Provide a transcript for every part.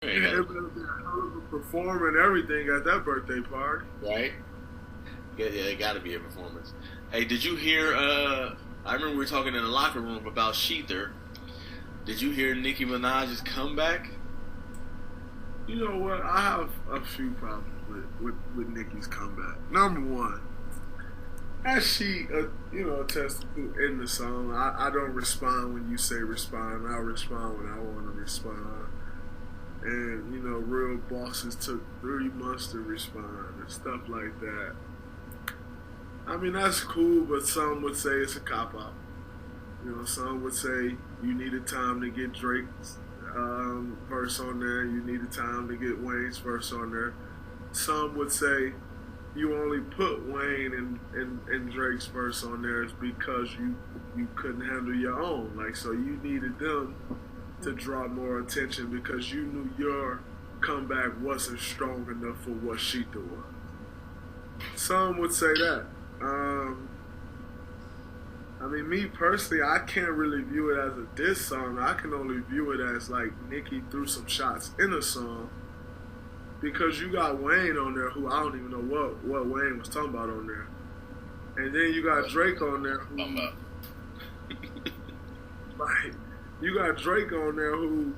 Ain't Yeah, got it would be a hell of a performer and everything at that birthday party. right. Yeah, it got to be a performance. Hey, did you hear? I remember we were talking in the locker room about Sheether. Did you hear Nicki Minaj's comeback? You know what? I have a few problems with Nicki's comeback. Number one, as she, attested to in the song, I don't respond when you say respond. I respond when I want to respond. And, real bosses took 3 months to respond and stuff like that. I mean, that's cool, but some would say it's a cop out. Some would say you needed time to get Drake's verse on there. You needed time to get Wayne's verse on there. Some would say you only put Wayne and Drake's verse on there is because you couldn't handle your own. Like, so you needed them to draw more attention because you knew your comeback wasn't strong enough for what Sheetha was. Some would say that. I mean, me personally, I can't really view it as a diss song. I can only view it as like Nicki threw some shots in a song because you got Wayne on there, who I don't even know what Wayne was talking about on there, and then you got Drake on there, who like you got Drake on there, who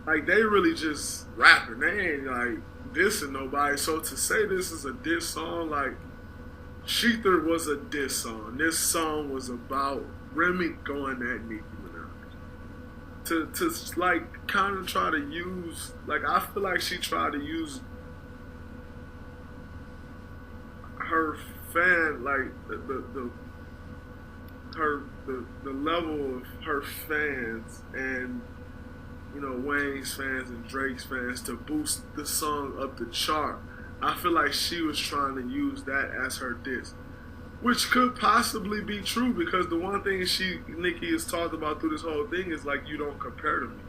like they really just rapping. They ain't like dissing nobody. So to say this is a diss song, like. Sheether was a diss song. This song was about Remy going at Nicki Minaj. To like kind of try to use, like I feel like she tried to use her fan, like the level of her fans and Wayne's fans and Drake's fans to boost the song up the chart. I feel like she was trying to use that as her diss, which could possibly be true because the one thing Nicki has talked about through this whole thing is like you don't compare to me,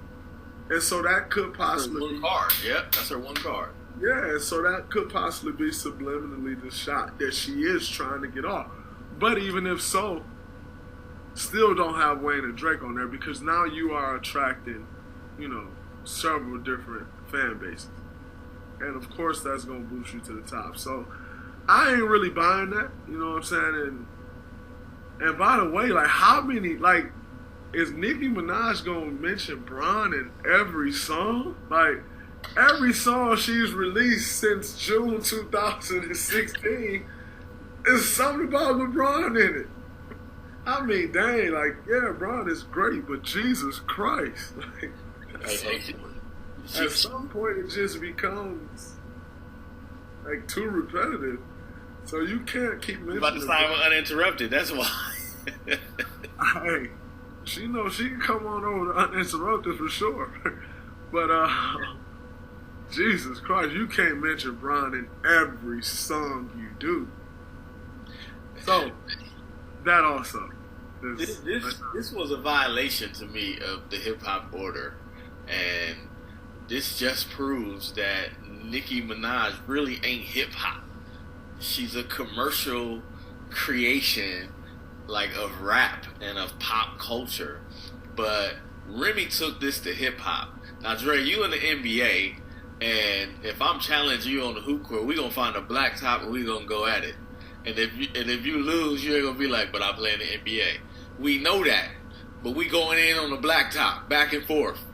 and so that could possibly one card. Yep, that's her one card. Yeah, so that could possibly be subliminally the shot that she is trying to get off. But even if so, still don't have Wayne and Drake on there because now you are attracting, several different fan bases. And of course, that's gonna boost you to the top. So I ain't really buying that. You know what I'm saying? And by the way, like how many is Nicki Minaj gonna mention Bron in every song? Like every song she's released since June 2016 is something about LeBron in it. I mean, dang, yeah, Bron is great, but Jesus Christ, at some point, it just becomes like too repetitive. So you can't keep mentioning. About to sign with Uninterrupted. That's why. Hey, she knows she can come on over to Uninterrupted for sure. But Jesus Christ, you can't mention Bron in every song you do. So that also. This was a violation to me of the hip hop order, and this just proves that Nicki Minaj really ain't hip hop. She's a commercial creation, like of rap and of pop culture. But Remy took this to hip hop. Now, Dre, you in the NBA, and if I'm challenging you on the hoop court, we gonna find a black top and we gonna go at it. And if you lose, you ain't gonna be like, but I play in the NBA. We know that, but we going in on the black top, back and forth.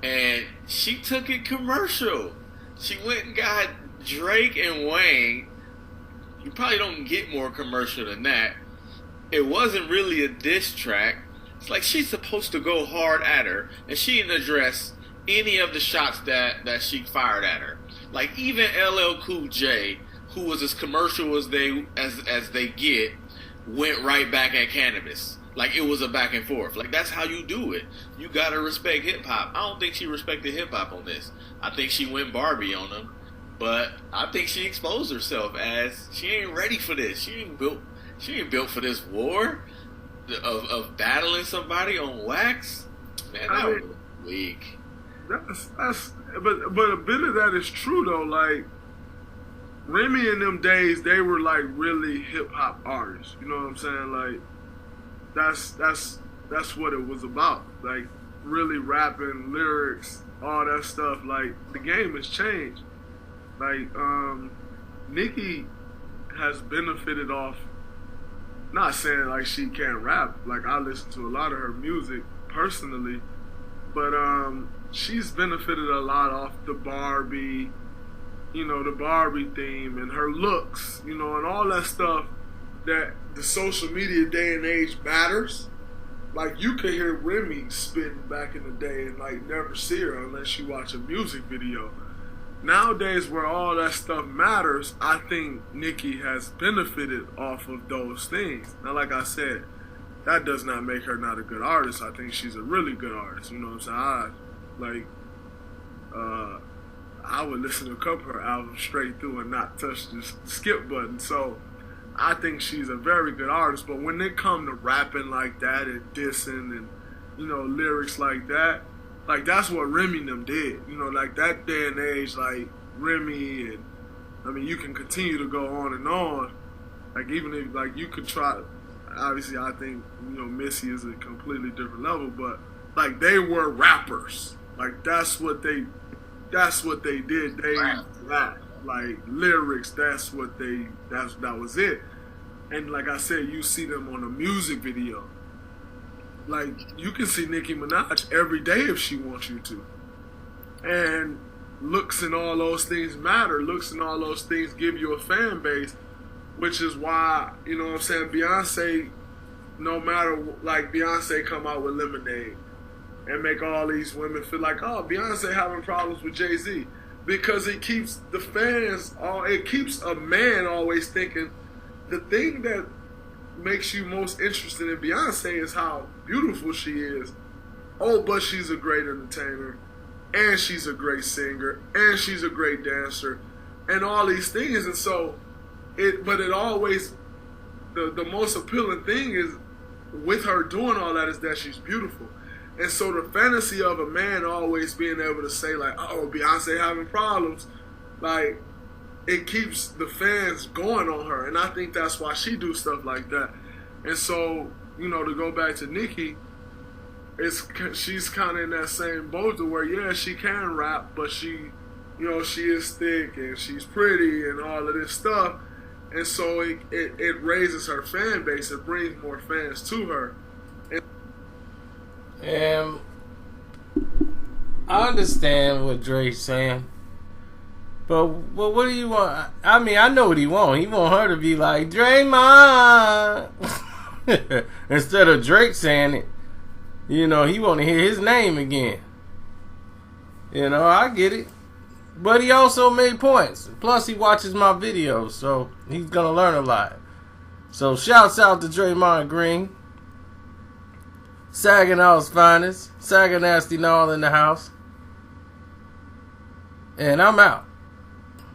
And she took it commercial. She went and got Drake and Wayne. You probably don't get more commercial than that. It wasn't really a diss track. It's like she's supposed to go hard at her, and she didn't address any of the shots that she fired at her. Like even LL Cool J, who was as commercial as they get, went right back at Cannabis. Like it was a back and forth. Like that's how you do it. You gotta respect hip hop. I don't think she respected hip hop on this. I think she went Barbie on them, but I think she exposed herself as she ain't ready for this. She ain't built for this war of battling somebody on wax. Man, that was weak. But a bit of that is true though. Like Remy in them days, they were like really hip hop artists. You know what I'm saying? Like that's what it was about. Like really rapping lyrics all that stuff. Like, the game has changed. Like, Nicki has benefited off, not saying like she can't rap. Like, I listen to a lot of her music personally, but she's benefited a lot off the Barbie, the Barbie theme and her looks, and all that stuff that the social media day and age matters. Like, you could hear Remy spitting back in the day and like never see her unless you watch a music video. Nowadays, where all that stuff matters, I think Nicki has benefited off of those things. Now, like I said, that does not make her not a good artist. I think she's a really good artist. You know what I'm saying? I would listen to a couple of her albums straight through and not touch the skip button. So I think she's a very good artist. But when it comes to rapping like that and dissing and, lyrics like that, like, that's what Remy and them did. Like, that day and age, like, Remy and, I mean, you can continue to go on and on. Like, even if, like, you could try, obviously, I think, Missy is a completely different level, but, like, they were rappers. Like, that's what they did. They rap. Like, lyrics, that was it. And like I said, you see them on a music video. Like, you can see Nicki Minaj every day if she wants you to. And looks and all those things matter. Looks and all those things give you a fan base, which is why, Beyonce, no matter, like, Beyonce come out with Lemonade and make all these women feel like, oh, Beyonce having problems with Jay-Z. Because it keeps the fans, it keeps a man always thinking the thing that makes you most interested in Beyonce is how beautiful she is. Oh, but she's a great entertainer, and she's a great singer, and she's a great dancer, and all these things. And so, it always, the most appealing thing is with her doing all that is that she's beautiful. And so the fantasy of a man always being able to say, like, oh, Beyonce having problems, like, it keeps the fans going on her. And I think that's why she do stuff like that. And so, to go back to Nicki, she's kind of in that same boat to where, yeah, she can rap, but she is thick and she's pretty and all of this stuff. And so it raises her fan base. It brings more fans to her. And I understand what Dre's saying, but what do you want? I mean, I know what he want. He want her to be like Draymond instead of Drake saying it. He want to hear his name again. I get it, but he also made points. Plus, he watches my videos, so he's gonna learn a lot. So, shouts out to Draymond Green. Saginaw's finest. Saga Nasty Nall in the house. And I'm out.